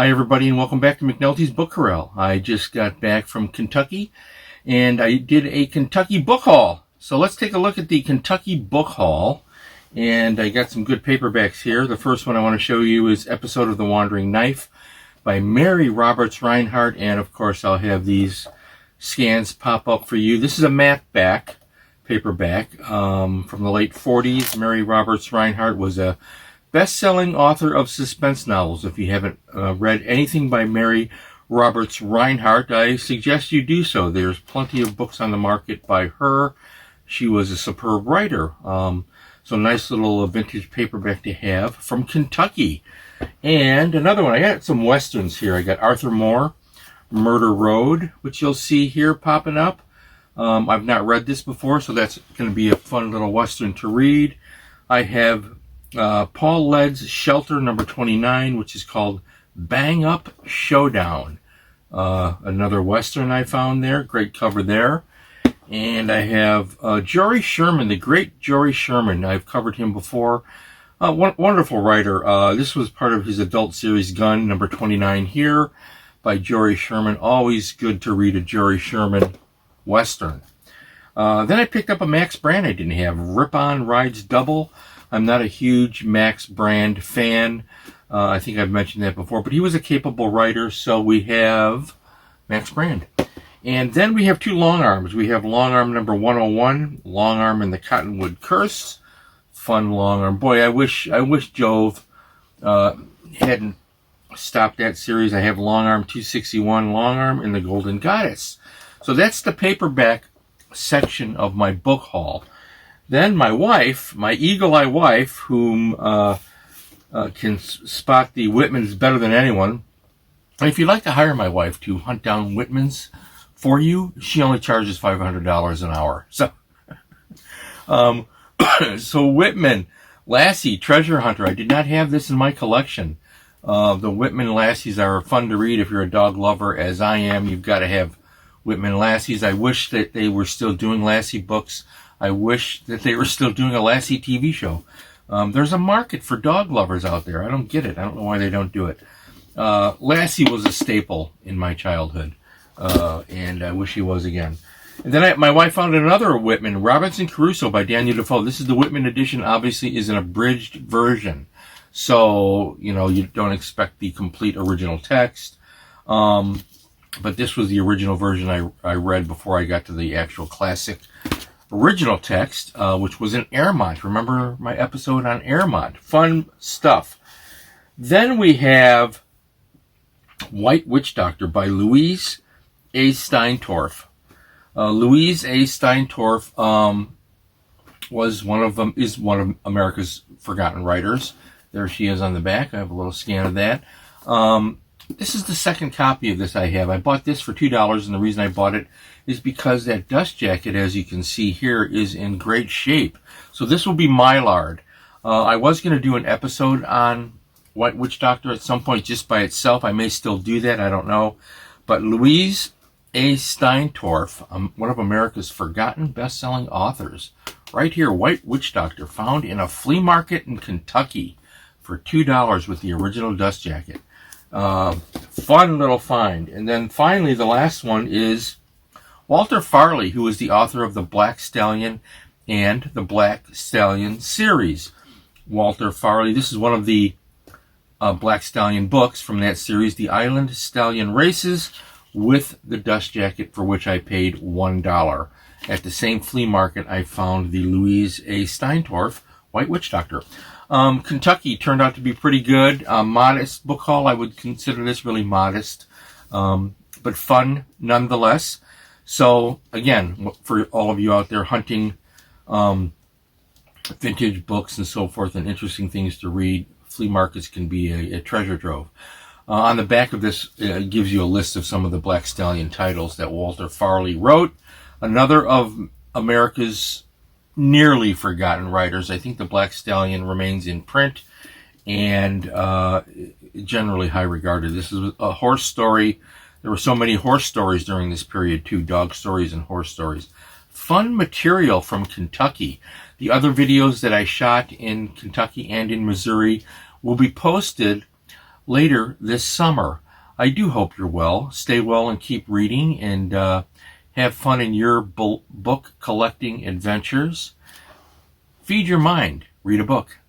Hi everybody and welcome back to McNulty's Book Corral. I just got back from Kentucky and I did a Kentucky book haul. So let's take a look at the Kentucky book haul. And I got some good paperbacks here. The first one I want to show you is Episode of the Wandering Knife by Mary Roberts Rinehart. And of course I'll have these scans pop up for you. This is a matte back paperback from the late 40s. Mary Roberts Rinehart was a best-selling author of suspense novels. If you haven't read anything by Mary Roberts Rinehart, I suggest you do so. There's plenty of books on the market by her. She was a superb writer. So nice little vintage paperback to have from Kentucky. And another one, I got some westerns here. I got Arthur Moore, Murder Road, which you'll see here popping up. I've not read this before, so that's going to be a fun little western to read. I have Paul Lead's Shelter number 29, which is called Bang Up Showdown. Another western I found there. Great cover there. And I have Jory Sherman, the great Jory Sherman. I've covered him before. Wonderful writer. This was part of his adult series Gun number 29 here by Jory Sherman. Always good to read a Jory Sherman western. Then I picked up a Max Brand I didn't have. Rip On Rides Double. I'm not a huge Max Brand fan. I think I've mentioned that before, but he was a capable writer, so we have Max Brand. And then we have two long arms. We have long arm number 101, Long Arm and the Cottonwood Curse. Fun long arm. Boy, I wish Jove hadn't stopped that series. I have long arm 261, Long Arm and the Golden Goddess. So that's the paperback section of my book haul. Then my wife, my eagle-eye wife, whom can spot the Whitmans better than anyone. And if you'd like to hire my wife to hunt down Whitmans for you, she only charges $500 an hour. So Whitman, Lassie, Treasure Hunter. I did not have this in my collection. The Whitman Lassies are fun to read if you're a dog lover, as I am. You've got to have Whitman Lassies. I wish that they were still doing Lassie books. I wish that they were still doing a Lassie TV show. There's a market for dog lovers out there. I don't get it. I don't know why they don't do it. Lassie was a staple in my childhood, and I wish he was again. And then my wife found another Whitman, Robinson Crusoe by Daniel Defoe. This is the Whitman edition, obviously, is an abridged version. So, you don't expect the complete original text. But this was the original version I read before I got to the actual classic original text, which was in Airmont. Remember my episode on Airmont? Fun stuff. Then we have White Witch Doctor by Louise A. Steintorf. Louise A. Steintorf is one of America's forgotten writers. There she is on the back. I have a little scan of that. This is the second copy of this I have. I bought this for $2, and the reason I bought it is because that dust jacket, as you can see here, is in great shape. So this will be Mylard. I was going to do an episode on White Witch Doctor at some point just by itself. I may still do that. I don't know. But Louise A. Steintorf, one of America's forgotten best-selling authors. Right here, White Witch Doctor, found in a flea market in Kentucky for $2 with the original dust jacket. Fun little find. And then finally, the last one is Walter Farley, who is the author of the Black Stallion and the Black Stallion series. Walter Farley, this is one of the Black Stallion books from that series, The Island Stallion Races, with the dust jacket, for which I paid $1. At the same flea market, I found the Louise A. Steintorf White Witch Doctor. Kentucky turned out to be pretty good. Modest book haul. I would consider this really modest, but fun nonetheless. So again, for all of you out there hunting vintage books and so forth and interesting things to read, flea markets can be a treasure trove. On the back of this, it gives you a list of some of the Black Stallion titles that Walter Farley wrote. Another of America's nearly forgotten writers. I think the Black Stallion remains in print and generally high regarded. This is a horse story. There were so many horse stories during this period too, dog stories and horse stories. Fun material from Kentucky. The other videos that I shot in Kentucky and in Missouri will be posted later this summer. I do hope you're well. Stay well and keep reading, and have fun in your book collecting adventures. Feed your mind. Read a book.